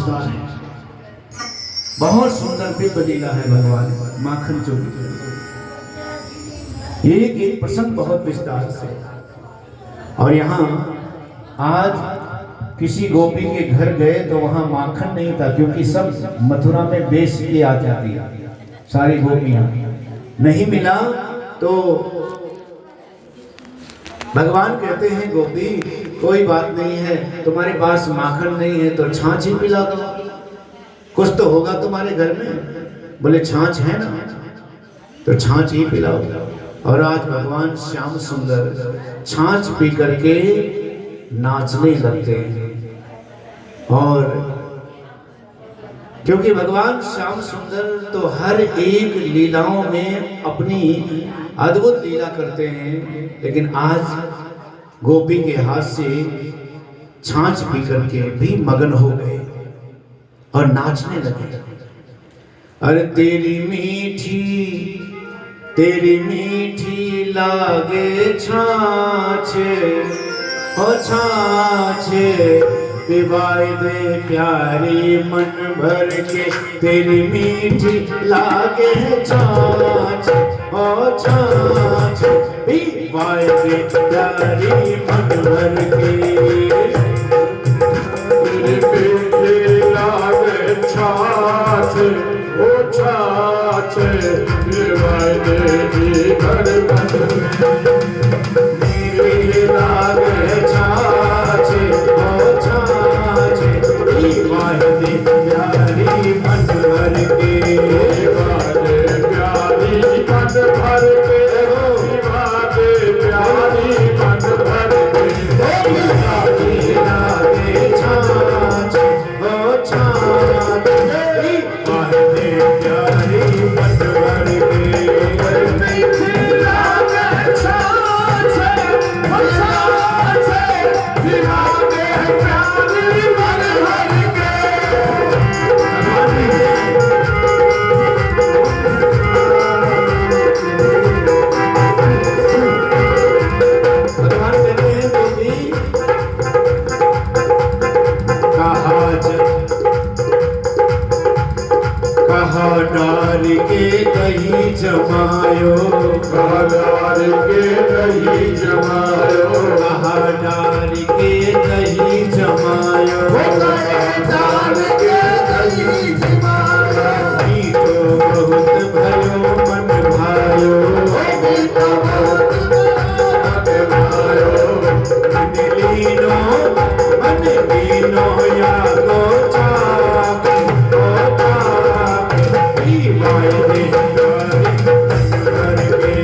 नमस्कार है। बहुत सुंदर दिव्य लीला है भगवान माखन चोरी। एक एक प्रसंग बहुत विस्तार से। और यहाँ आज किसी गोपी के घर गए तो वहां माखन नहीं था, क्योंकि सब मथुरा में बेच के आ जाती सारी गोपियां। नहीं मिला तो भगवान कहते हैं गोपी कोई बात नहीं है, तुम्हारे पास माखन नहीं है तो छाछ ही पिला दो, कुछ तो होगा तुम्हारे घर में। बोले छाछ है ना, तो छाछ ही पिलाओ। और आज भगवान श्याम सुंदर छाछ पी करके नाचने लगते हैं। और क्योंकि भगवान श्याम सुंदर तो हर एक लीलाओं में अपनी अद्भुत लीला करते हैं, लेकिन आज गोपी के हाथ से छाछ पी करके भी मगन हो गए और नाचने लगे। अरे तेरी मीठी लागे छाछ, ओ छाछ पिवाए दे प्यारी मन भर के। तेरी मीठी लागे छाछ, ओ छाछ पिवाए दे प्यारी मन भर के। तेरी मीठी लागे छाछ, ओ छाछ पिवाए दे घर भर। मेरी लागे छाछ, ओ छाछ पिवाए दे प्यारी मन भर के। प्यारी मन भर के, प्यारी मन भर के। लागे छाछ, ओ छाछ पिवाए दे प्यारी मन भर के। लागे छाछ, ओ छाछ पिवाए दे प्यारी मन भर के। भगवान कहते हैं गोपी कहा डाल के दही जमायो, कहा डाल के दही जमायो, कहा डाल के दही जमायो, डाल के दही जमायो। मीठो बहुत भयो मन भायो, मीठो बहुत भयो मन लीनो या गो चाक, ओ चाक पिवाए दे प्यारी मन भर के।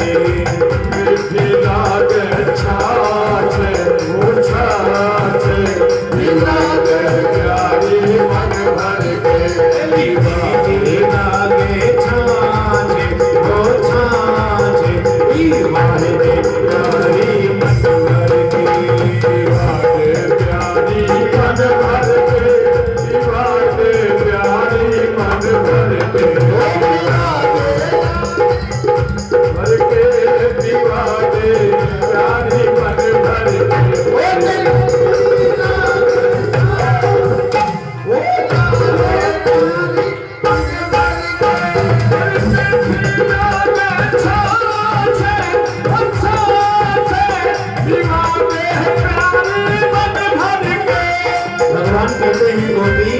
मीठी लागे छाछ, ओ छाछ पिवाए दे प्यारी मन भर के। मीठी लागे छाछ, ओ छाछ पिवाए दे प्यारी मन भर के। भगवान कहते हैं गोपी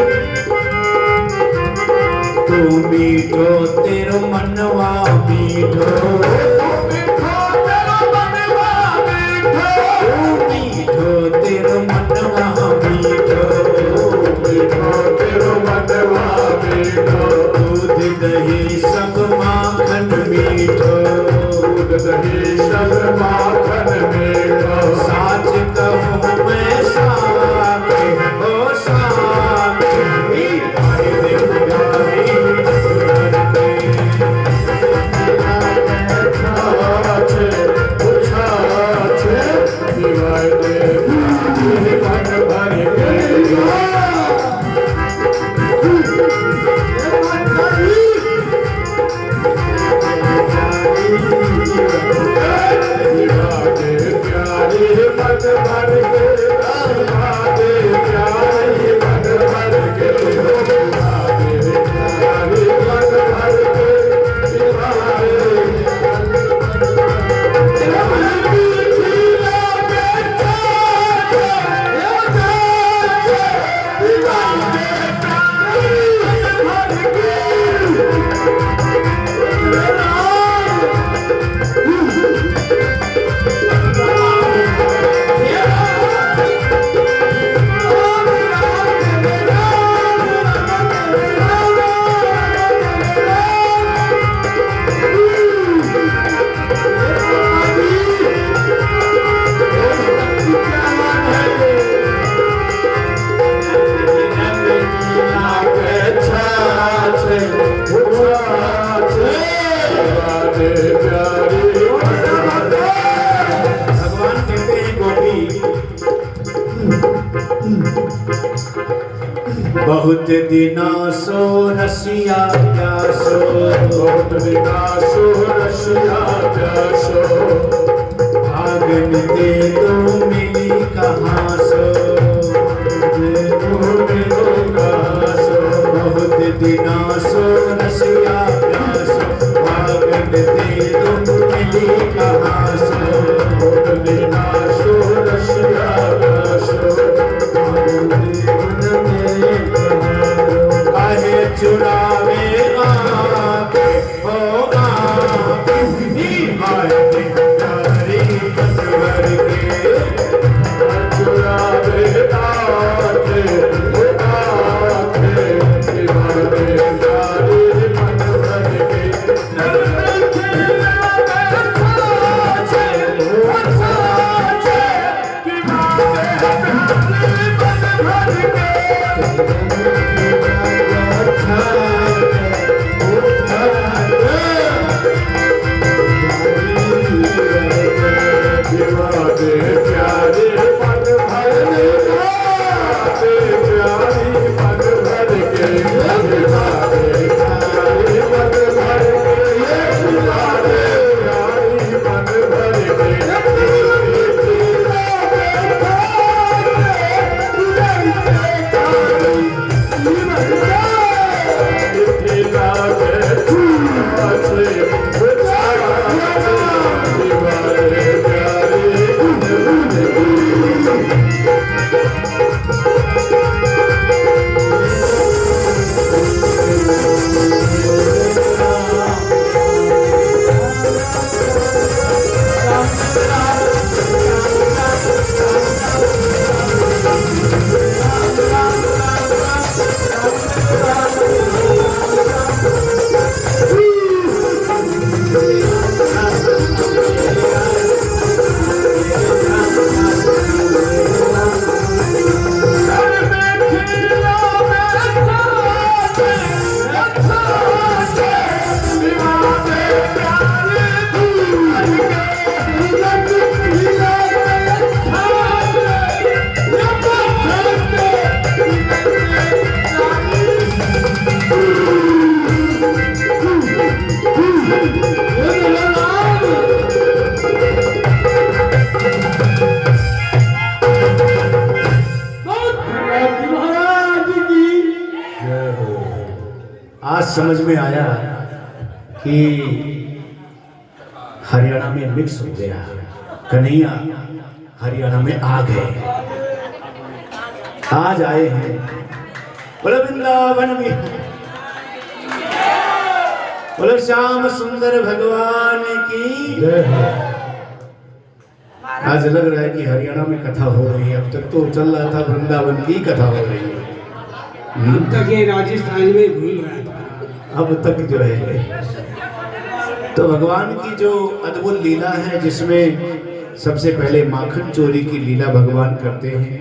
तू मीठो तेरो मनवा मीठो, मीठो तेरो मनवा मीठो, मीठो तेरो मनवा मीठो। दूध दही सब माखन मीठो, दूध दही सब माखन मीठो। साच कहूँ मैं साक, ओ साक पिवाए दे प्यारी मन भर के। बहुत दिना सो रसिया प्यासो, बहुत दिना सो रसिया प्यासो, भागन दे दो मिली कहाँ सो, बहुत दिना सो रसिया प्यासो, भागन दे दो मिली कहाँ सो, बहुत दिना सो रसिया प्यासो, चुरावे आके हो आके निभाए प्यारी पतवर के, चुरावे आके हो आके निभाए प्यारी पतवर के, आज समझ में आया कि हरियाणा में मिक्स हो गया, कन्हैया हरियाणा में आ गए, आज आए हैं बोलो वृंदावन में, बोलो श्याम सुंदर भगवान की जय। आज लग रहा है कि हरियाणा में कथा हो रही है, अब तक तो चल रहा था वृंदावन की कथा हो रही है, अब तक ये राजस्थान में घूम रहा था, अब तक जो है। तो भगवान की जो अद्भुत लीला है, जिसमें सबसे पहले माखन चोरी की लीला भगवान करते हैं,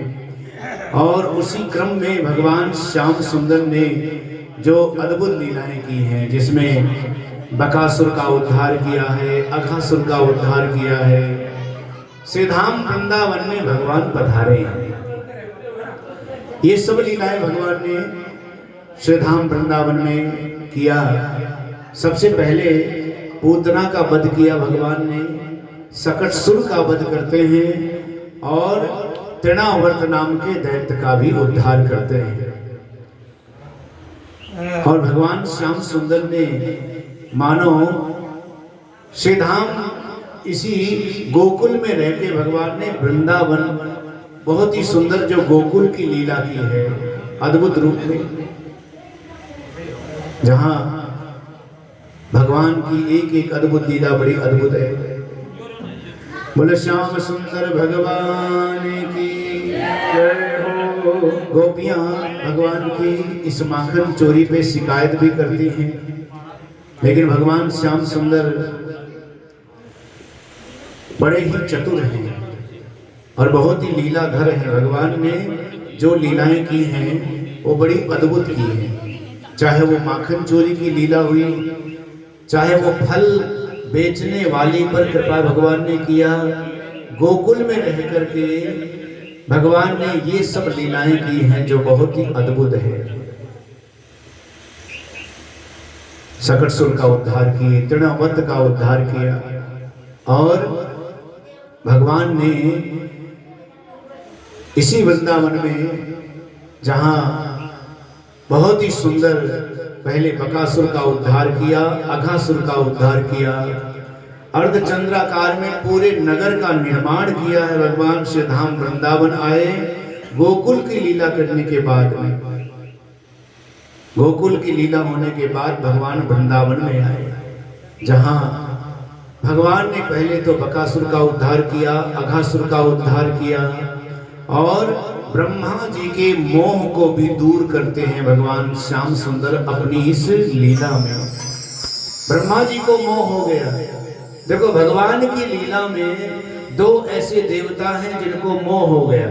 और उसी क्रम में भगवान श्याम सुंदर ने जो अद्भुत लीलाएं की हैं, जिसमें बकासुर का उद्धार किया है, अघासुर का उद्धार किया है, श्रीधाम वृंदावन में भगवान पधारे हैं। ये सब लीलाएं भगवान ने श्रीधाम वृंदावन में किया। सबसे पहले पूतना का वध किया भगवान ने, सकटसुर का वध करते हैं, और तृणावर्त नाम के दैत्य का भी उद्धार करते हैं। और भगवान श्याम सुंदर ने मानो श्रीधाम इसी गोकुल में रह के भगवान ने वृंदावन बहुत ही सुंदर जो गोकुल की लीला की है, अद्भुत रूप में, जहां भगवान की एक एक अद्भुत लीला बड़ी अद्भुत है। बोले श्याम सुंदर भगवान की जय हो। गोपियां भगवान की इस माखन चोरी पे शिकायत भी करती हैं, लेकिन भगवान श्याम सुंदर बड़े ही चतुर हैं और बहुत ही लीलाधर हैं। भगवान ने जो लीलाएं की हैं वो बड़ी अद्भुत की हैं। चाहे वो माखन चोरी की लीला हुई, चाहे वो फल बेचने वाली पर कृपा भगवान ने किया, गोकुल में रह करके भगवान ने ये सब लीलाएं की हैं जो बहुत ही अद्भुत है। सकटसुर का उद्धार किए, तृणावत का उद्धार किया, और भगवान ने इसी वृंदावन में जहां बहुत ही सुंदर पहले बकासुर का उद्धार किया, अघासुर का उद्धार किया, अर्धचंद्राकार में पूरे नगर का निर्माण किया है। भगवान श्री धाम वृंदावन आए गोकुल की लीला करने के बाद में, गोकुल की लीला होने के बाद भगवान वृंदावन में आए, जहां भगवान ने पहले तो बकासुर का उद्धार किया, अघासुर का उद्धार किया, और ब्रह्मा जी के मोह को भी दूर करते हैं भगवान श्याम सुंदर अपनी इस लीला में। ब्रह्मा जी को मोह हो गया। देखो भगवान की लीला में दो ऐसे देवता हैं जिनको मोह हो गया।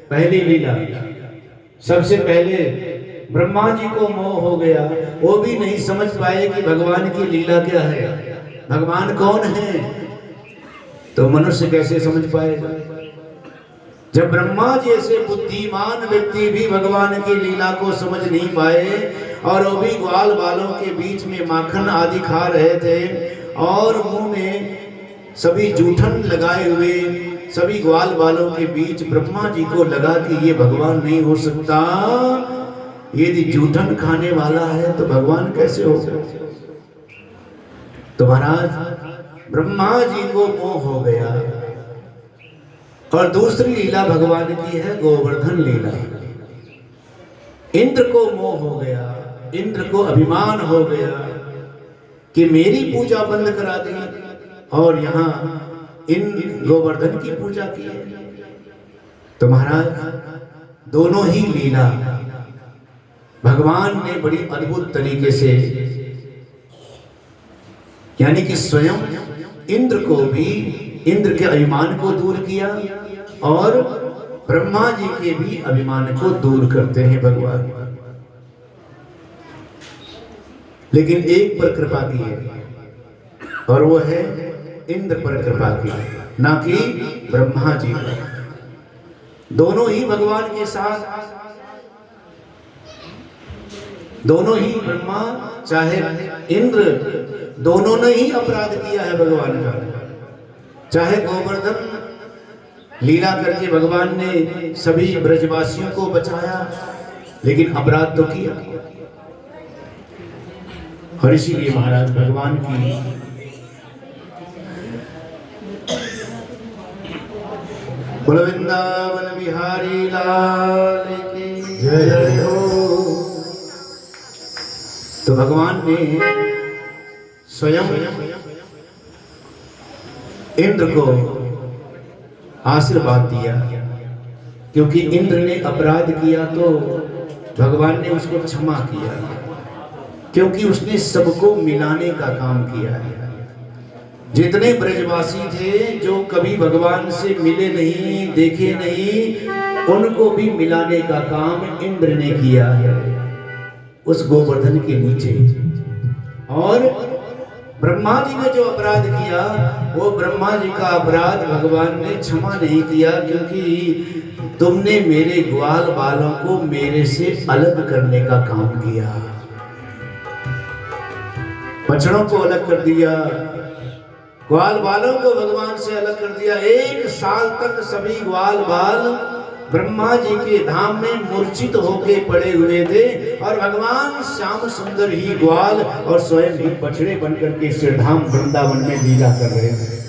पहली लीला, सबसे पहले ब्रह्मा जी को मोह हो गया, वो भी नहीं समझ पाए कि भगवान की लीला क्या है, भगवान कौन है। तो मनुष्य कैसे समझ पाएगा जब ब्रह्मा जैसे बुद्धिमान व्यक्ति भी भगवान की लीला को समझ नहीं पाए, और वो भी ग्वाल बालों के बीच में माखन आदि खा रहे थे और मुंह में सभी जूठन लगाए हुए सभी ग्वाल बालों के बीच ब्रह्मा जी को लगा कि ये भगवान नहीं हो सकता, यदि जूठन खाने वाला है तो भगवान कैसे होगा। तो महाराज ब्रह्मा जी को मोह हो गया। और दूसरी लीला भगवान की है गोवर्धन लीला। इंद्र को मोह हो गया, इंद्र को अभिमान हो गया कि मेरी पूजा बंद करा दी और यहाँ इन गोवर्धन की पूजा की। तो महाराज दोनों ही लीला भगवान ने बड़ी अद्भुत तरीके से, यानी कि स्वयं इंद्र को भी, इंद्र के अभिमान को दूर किया और ब्रह्मा जी के भी अभिमान को दूर करते हैं भगवान। लेकिन एक पर कृपा की है और वो है इंद्र पर कृपा की, ना कि ब्रह्मा जी पर। दोनों ही भगवान के साथ, दोनों ही ब्रह्मा चाहे इंद्र, दोनों ने ही अपराध किया है भगवान का। चाहे गोवर्धन लीला करके भगवान ने सभी ब्रजवासियों को बचाया, लेकिन अपराध तो किया। और इसीलिए महाराज भगवान की बोलो वृंदावन बिहारी लाल की जय हो। तो भगवान ने स्वयं इंद्र को आशीर्वाद दिया, क्योंकि इंद्र ने अपराध किया तो भगवान ने उसको क्षमा किया, क्योंकि उसने सबको मिलाने का काम किया है। जितने ब्रजवासी थे जो कभी भगवान से मिले नहीं, देखे नहीं, उनको भी मिलाने का काम इंद्र ने किया है उस गोवर्धन के नीचे। और ब्रह्मा जी ने जो अपराध किया वो ब्रह्मा जी का अपराध भगवान ने क्षमा नहीं किया, क्योंकि तुमने मेरे ग्वाल बालों को मेरे से अलग करने का काम किया, बछड़ों को अलग कर दिया, ग्वाल बालों को भगवान से अलग कर दिया। 1 साल तक सभी ग्वाल बाल ब्रह्मा जी के धाम में मूर्छित होके पड़े हुए थे, और भगवान श्याम सुंदर ही ग्वाल और स्वयं ही बछड़े बनकर के श्री धाम वृंदावन में लीला कर रहे थे।